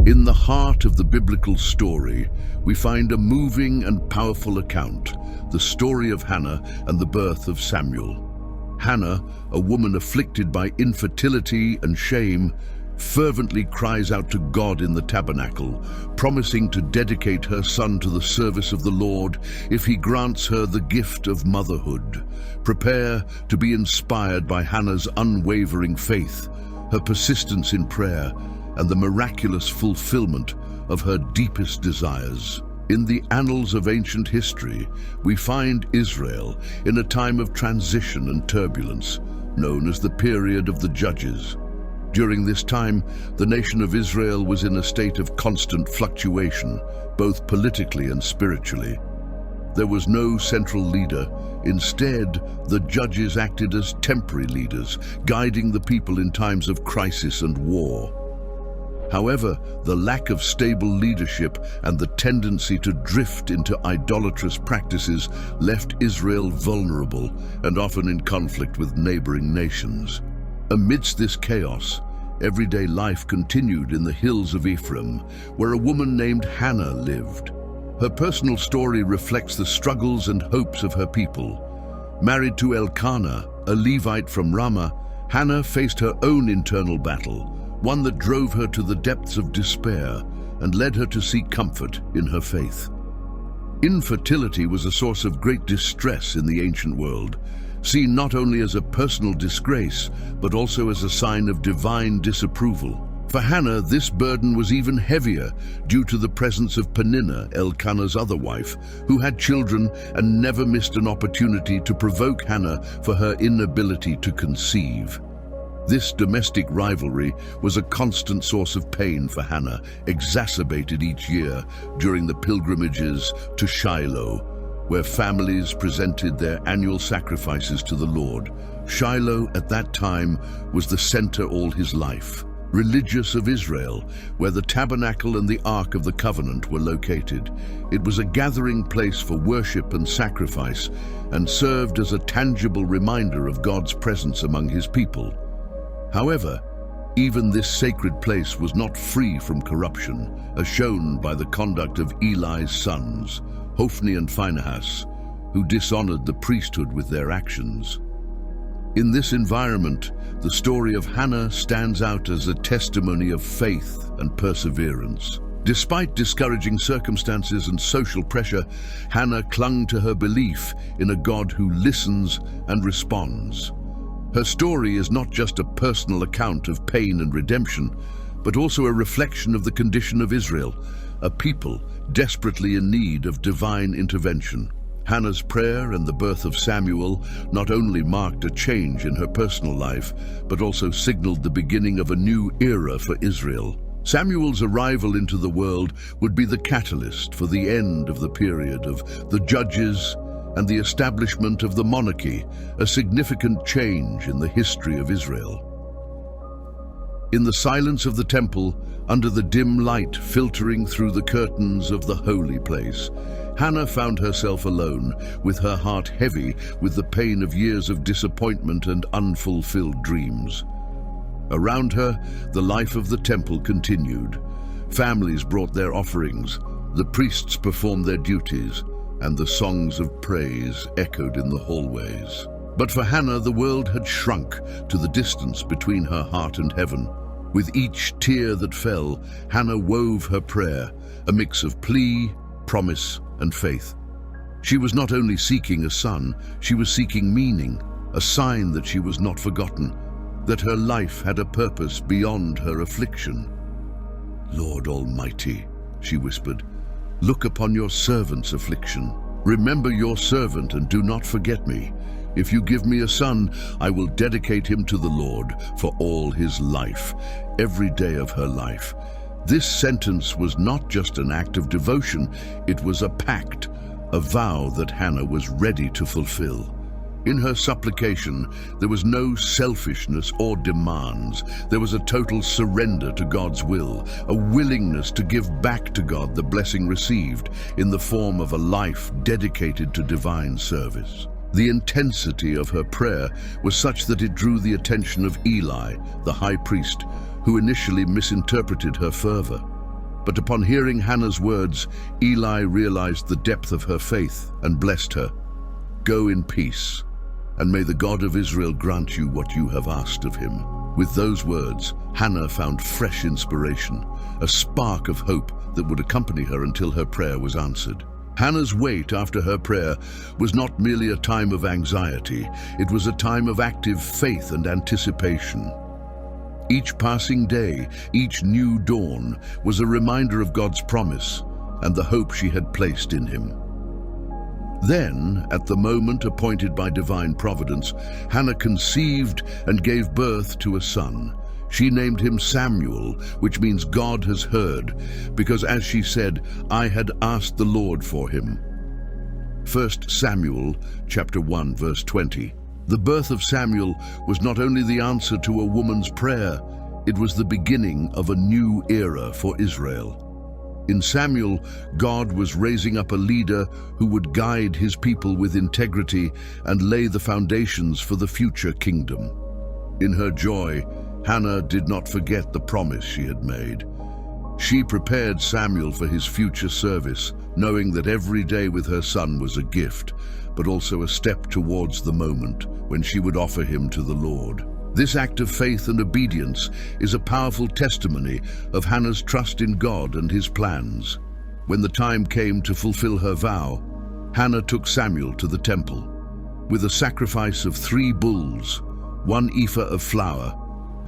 In the heart of the biblical story, we find a moving and powerful account, the story of Hannah and the birth of Samuel. Hannah, a woman afflicted by infertility and shame, fervently cries out to God in the tabernacle, promising to dedicate her son to the service of the Lord if he grants her the gift of motherhood. Prepare to be inspired by Hannah's unwavering faith, her persistence in prayer, and the miraculous fulfillment of her deepest desires. In the annals of ancient history, we find Israel in a time of transition and turbulence, known as the period of the Judges. During this time, the nation of Israel was in a state of constant fluctuation, both politically and spiritually. There was no central leader. Instead, the judges acted as temporary leaders, guiding the people in times of crisis and war. However, the lack of stable leadership and the tendency to drift into idolatrous practices left Israel vulnerable and often in conflict with neighboring nations. Amidst this chaos, everyday life continued in the hills of Ephraim, where a woman named Hannah lived. Her personal story reflects the struggles and hopes of her people. Married to Elkanah, a Levite from Ramah, Hannah faced her own internal battle, one that drove her to the depths of despair and led her to seek comfort in her faith. Infertility was a source of great distress in the ancient world, seen not only as a personal disgrace, but also as a sign of divine disapproval. For Hannah, this burden was even heavier due to the presence of Peninnah, Elkanah's other wife, who had children and never missed an opportunity to provoke Hannah for her inability to conceive. This domestic rivalry was a constant source of pain for Hannah, exacerbated each year during the pilgrimages to Shiloh, where families presented their annual sacrifices to the Lord. Shiloh at that time was the center all his life, religious of Israel, where the tabernacle and the Ark of the Covenant were located. It was a gathering place for worship and sacrifice and served as a tangible reminder of God's presence among his people. However, even this sacred place was not free from corruption, as shown by the conduct of Eli's sons, Hophni and Phinehas, who dishonored the priesthood with their actions. In this environment, the story of Hannah stands out as a testimony of faith and perseverance. Despite discouraging circumstances and social pressure, Hannah clung to her belief in a God who listens and responds. Her story is not just a personal account of pain and redemption, but also a reflection of the condition of Israel, a people desperately in need of divine intervention. Hannah's prayer and the birth of Samuel not only marked a change in her personal life, but also signaled the beginning of a new era for Israel. Samuel's arrival into the world would be the catalyst for the end of the period of the Judges and the establishment of the monarchy, a significant change in the history of Israel. In the silence of the temple, under the dim light filtering through the curtains of the holy place, Hannah found herself alone, with her heart heavy with the pain of years of disappointment and unfulfilled dreams. Around her, the life of the temple continued. Families brought their offerings, the priests performed their duties, and the songs of praise echoed in the hallways. But for Hannah, the world had shrunk to the distance between her heart and heaven. With each tear that fell, Hannah wove her prayer, a mix of plea, promise, and faith. She was not only seeking a son, she was seeking meaning, a sign that she was not forgotten, that her life had a purpose beyond her affliction. "Lord Almighty," she whispered, "look upon your servant's affliction. Remember your servant and do not forget me. If you give me a son, I will dedicate him to the Lord for all his life, every day of her life." This sentence was not just an act of devotion, it was a pact, a vow that Hannah was ready to fulfill. In her supplication, there was no selfishness or demands. There was a total surrender to God's will, a willingness to give back to God the blessing received in the form of a life dedicated to divine service. The intensity of her prayer was such that it drew the attention of Eli, the high priest, who initially misinterpreted her fervor. But upon hearing Hannah's words, Eli realized the depth of her faith and blessed her. "Go in peace, and may the God of Israel grant you what you have asked of him." With those words, Hannah found fresh inspiration, a spark of hope that would accompany her until her prayer was answered. Hannah's wait after her prayer was not merely a time of anxiety, it was a time of active faith and anticipation. Each passing day, each new dawn, was a reminder of God's promise and the hope she had placed in him. Then, at the moment appointed by divine providence, Hannah conceived and gave birth to a son. She named him Samuel, which means God has heard, because as she said, "I had asked the Lord for him." 1 Samuel chapter 1, verse 20. The birth of Samuel was not only the answer to a woman's prayer, it was the beginning of a new era for Israel. In Samuel, God was raising up a leader who would guide his people with integrity and lay the foundations for the future kingdom. In her joy, Hannah did not forget the promise she had made. She prepared Samuel for his future service, knowing that every day with her son was a gift, but also a step towards the moment when she would offer him to the Lord. This act of faith and obedience is a powerful testimony of Hannah's trust in God and his plans. When the time came to fulfill her vow, Hannah took Samuel to the temple. With a sacrifice of 3 bulls, 1 ephah of flour,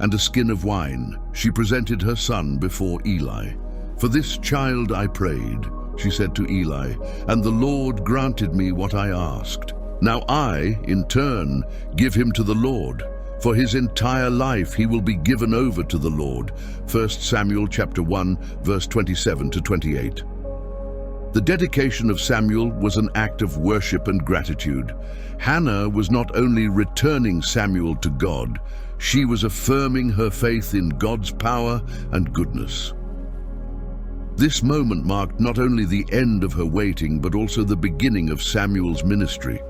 and a skin of wine, she presented her son before Eli. "For this child I prayed," she said to Eli, "and the Lord granted me what I asked. Now I, in turn, give him to the Lord. For his entire life he will be given over to the Lord." 1 Samuel chapter 1, verse 27 to 28. The dedication of Samuel was an act of worship and gratitude. Hannah was not only returning Samuel to God, she was affirming her faith in God's power and goodness. This moment marked not only the end of her waiting, but also the beginning of Samuel's ministry,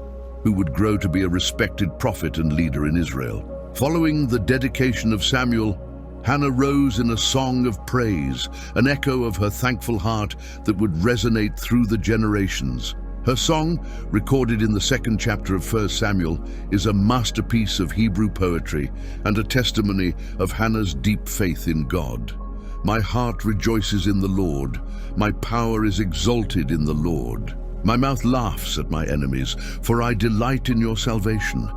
who would grow to be a respected prophet and leader in Israel. Following the dedication of Samuel, Hannah rose in a song of praise, an echo of her thankful heart that would resonate through the generations. Her song, recorded in the 2nd chapter of 1 Samuel, is a masterpiece of Hebrew poetry and a testimony of Hannah's deep faith in God. "My heart rejoices in the Lord. My power is exalted in the Lord. My mouth laughs at my enemies, for I delight in your salvation.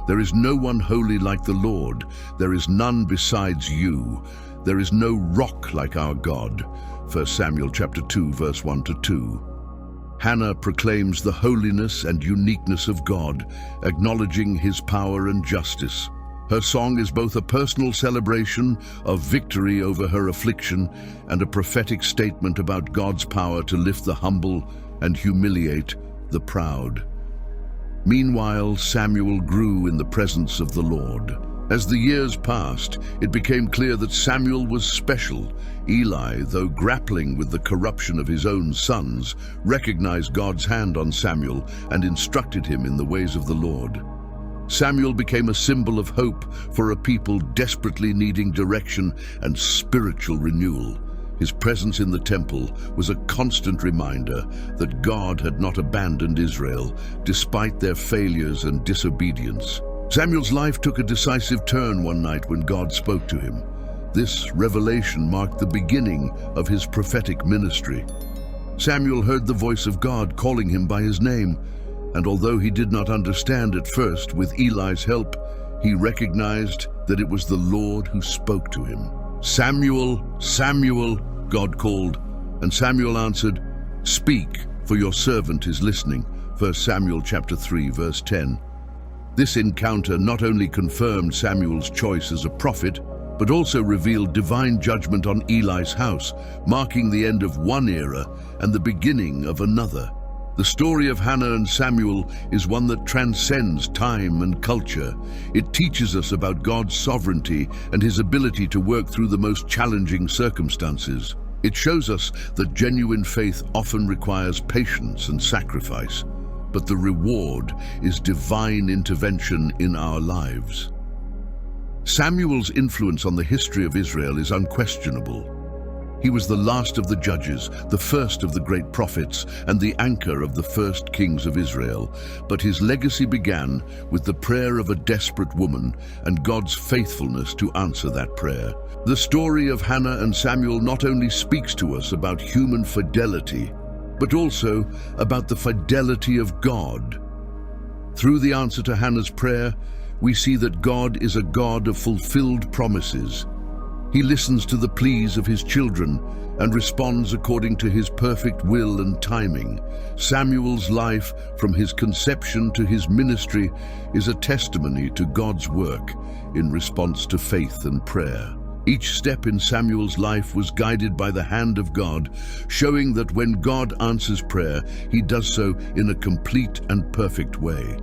There is no one holy like the Lord. There is none besides you. There is no rock like our God." 1 Samuel chapter 2, verse 1 to 2. Hannah proclaims the holiness and uniqueness of God, acknowledging his power and justice. Her song is both a personal celebration of victory over her affliction and a prophetic statement about God's power to lift the humble and humiliate the proud. Meanwhile, Samuel grew in the presence of the Lord. As the years passed, it became clear that Samuel was special. Eli, though grappling with the corruption of his own sons, recognized God's hand on Samuel and instructed him in the ways of the Lord. Samuel became a symbol of hope for a people desperately needing direction and spiritual renewal. His presence in the temple was a constant reminder that God had not abandoned Israel, despite their failures and disobedience. Samuel's life took a decisive turn one night when God spoke to him. This revelation marked the beginning of his prophetic ministry. Samuel heard the voice of God calling him by his name, and although he did not understand at first, with Eli's help, he recognized that it was the Lord who spoke to him. "Samuel, Samuel," God called, and Samuel answered, "Speak, for your servant is listening." 1 Samuel chapter 3, verse 10. This encounter not only confirmed Samuel's choice as a prophet, but also revealed divine judgment on Eli's house, marking the end of one era and the beginning of another. The story of Hannah and Samuel is one that transcends time and culture. It teaches us about God's sovereignty and his ability to work through the most challenging circumstances. It shows us that genuine faith often requires patience and sacrifice, but the reward is divine intervention in our lives. Samuel's influence on the history of Israel is unquestionable. He was the last of the judges, the first of the great prophets, and the anchor of the first kings of Israel. But his legacy began with the prayer of a desperate woman and God's faithfulness to answer that prayer. The story of Hannah and Samuel not only speaks to us about human fidelity, but also about the fidelity of God. Through the answer to Hannah's prayer, we see that God is a God of fulfilled promises. He listens to the pleas of his children and responds according to his perfect will and timing. Samuel's life, from his conception to his ministry, is a testimony to God's work in response to faith and prayer. Each step in Samuel's life was guided by the hand of God, showing that when God answers prayer, he does so in a complete and perfect way.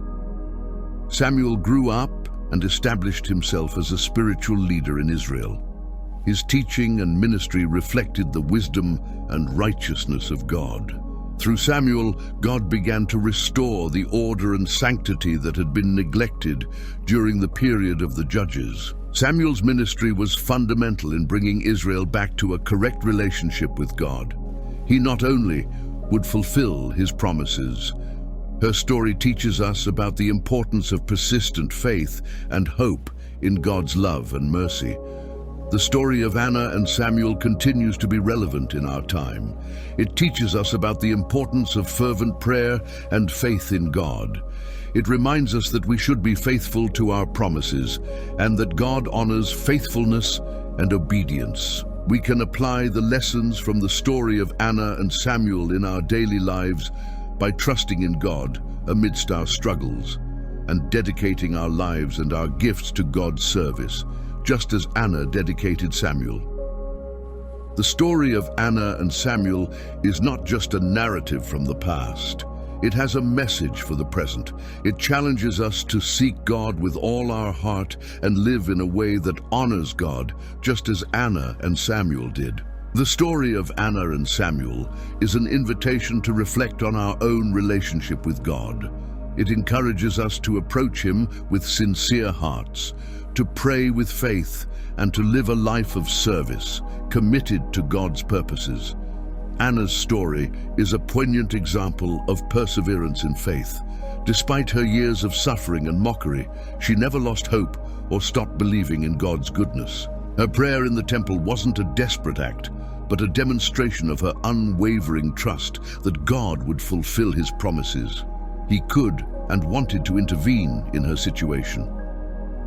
Samuel grew up and established himself as a spiritual leader in Israel. His teaching and ministry reflected the wisdom and righteousness of God. Through Samuel, God began to restore the order and sanctity that had been neglected during the period of the judges. Samuel's ministry was fundamental in bringing Israel back to a correct relationship with God. He not only would fulfill his promises. Her story teaches us about the importance of persistent faith and hope in God's love and mercy. The story of Hannah and Samuel continues to be relevant in our time. It teaches us about the importance of fervent prayer and faith in God. It reminds us that we should be faithful to our promises and that God honors faithfulness and obedience. We can apply the lessons from the story of Hannah and Samuel in our daily lives by trusting in God amidst our struggles and dedicating our lives and our gifts to God's service, just as Anna dedicated Samuel. The story of Anna and Samuel is not just a narrative from the past. It has a message for the present. It challenges us to seek God with all our heart and live in a way that honors God, just as Anna and Samuel did. The story of Anna and Samuel is an invitation to reflect on our own relationship with God. It encourages us to approach Him with sincere hearts, to pray with faith, and to live a life of service, committed to God's purposes. Anna's story is a poignant example of perseverance in faith. Despite her years of suffering and mockery, she never lost hope or stopped believing in God's goodness. Her prayer in the temple wasn't a desperate act, but a demonstration of her unwavering trust that God would fulfill His promises. He could and wanted to intervene in her situation.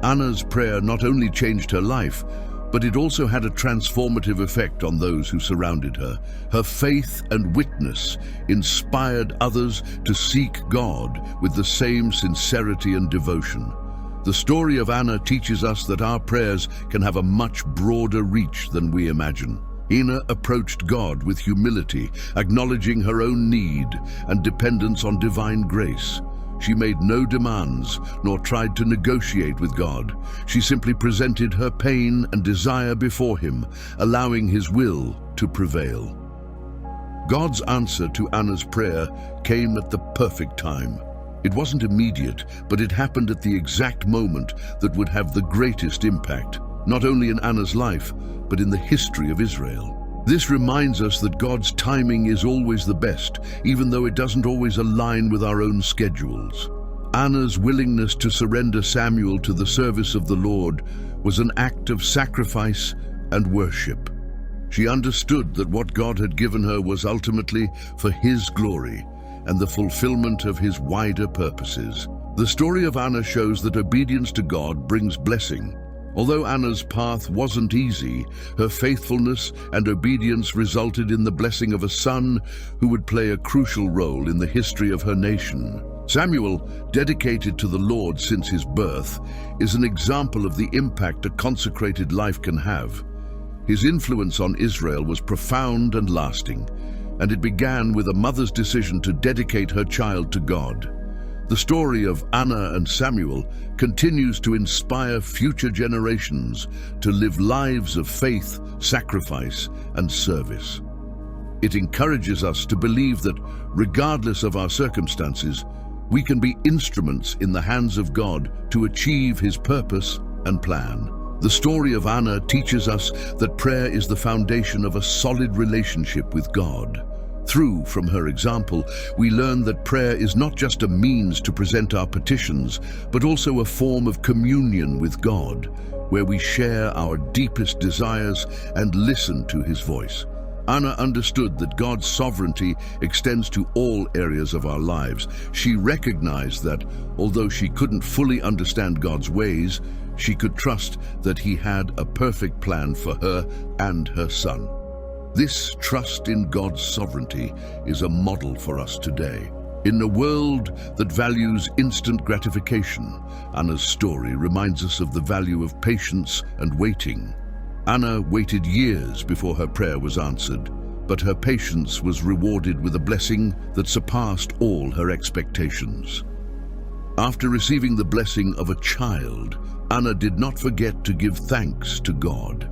Anna's prayer not only changed her life, but it also had a transformative effect on those who surrounded her. Her faith and witness inspired others to seek God with the same sincerity and devotion. The story of Anna teaches us that our prayers can have a much broader reach than we imagine. Anna approached God with humility, acknowledging her own need and dependence on divine grace. She made no demands, nor tried to negotiate with God. She simply presented her pain and desire before Him, allowing His will to prevail. God's answer to Anna's prayer came at the perfect time. It wasn't immediate, but it happened at the exact moment that would have the greatest impact, not only in Anna's life, but in the history of Israel. This reminds us that God's timing is always the best, even though it doesn't always align with our own schedules. Anna's willingness to surrender Samuel to the service of the Lord was an act of sacrifice and worship. She understood that what God had given her was ultimately for His glory and the fulfillment of His wider purposes. The story of Anna shows that obedience to God brings blessing. Although Anna's path wasn't easy, her faithfulness and obedience resulted in the blessing of a son who would play a crucial role in the history of her nation. Samuel, dedicated to the Lord since his birth, is an example of the impact a consecrated life can have. His influence on Israel was profound and lasting, and it began with a mother's decision to dedicate her child to God. The story of Anna and Samuel continues to inspire future generations to live lives of faith, sacrifice, and service. It encourages us to believe that, regardless of our circumstances, we can be instruments in the hands of God to achieve His purpose and plan. The story of Anna teaches us that prayer is the foundation of a solid relationship with God. From her example, we learn that prayer is not just a means to present our petitions, but also a form of communion with God, where we share our deepest desires and listen to His voice. Anna understood that God's sovereignty extends to all areas of our lives. She recognized that, although she couldn't fully understand God's ways, she could trust that He had a perfect plan for her and her son. This trust in God's sovereignty is a model for us today. In a world that values instant gratification, Anna's story reminds us of the value of patience and waiting. Anna waited years before her prayer was answered, but her patience was rewarded with a blessing that surpassed all her expectations. After receiving the blessing of a child, Anna did not forget to give thanks to God.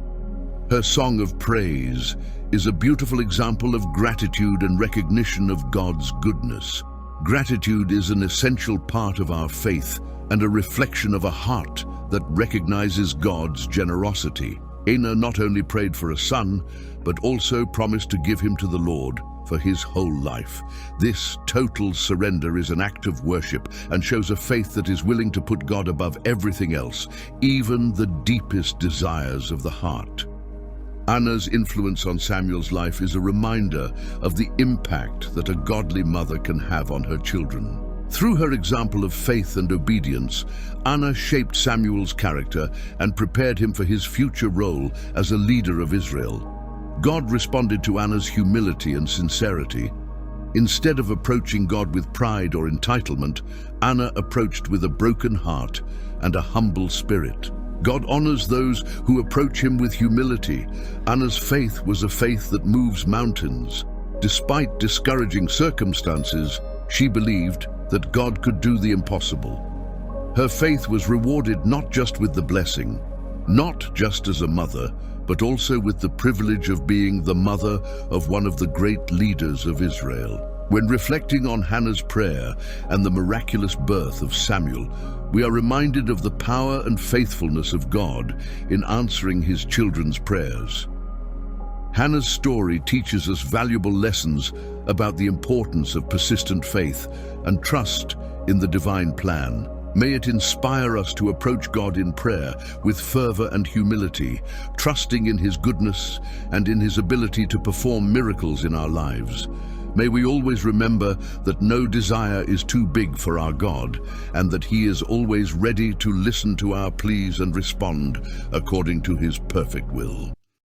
Her song of praise is a beautiful example of gratitude and recognition of God's goodness. Gratitude is an essential part of our faith and a reflection of a heart that recognizes God's generosity. Anna not only prayed for a son, but also promised to give him to the Lord for his whole life. This total surrender is an act of worship and shows a faith that is willing to put God above everything else, even the deepest desires of the heart. Anna's influence on Samuel's life is a reminder of the impact that a godly mother can have on her children. Through her example of faith and obedience, Anna shaped Samuel's character and prepared him for his future role as a leader of Israel. God responded to Anna's humility and sincerity. Instead of approaching God with pride or entitlement, Anna approached with a broken heart and a humble spirit. God honors those who approach Him with humility. Anna's faith was a faith that moves mountains. Despite discouraging circumstances, she believed that God could do the impossible. Her faith was rewarded not just with the blessing, not just as a mother, but also with the privilege of being the mother of one of the great leaders of Israel. When reflecting on Hannah's prayer and the miraculous birth of Samuel, we are reminded of the power and faithfulness of God in answering His children's prayers. Hannah's story teaches us valuable lessons about the importance of persistent faith and trust in the divine plan. May it inspire us to approach God in prayer with fervor and humility, trusting in His goodness and in His ability to perform miracles in our lives. May we always remember that no desire is too big for our God, and that He is always ready to listen to our pleas and respond according to His perfect will.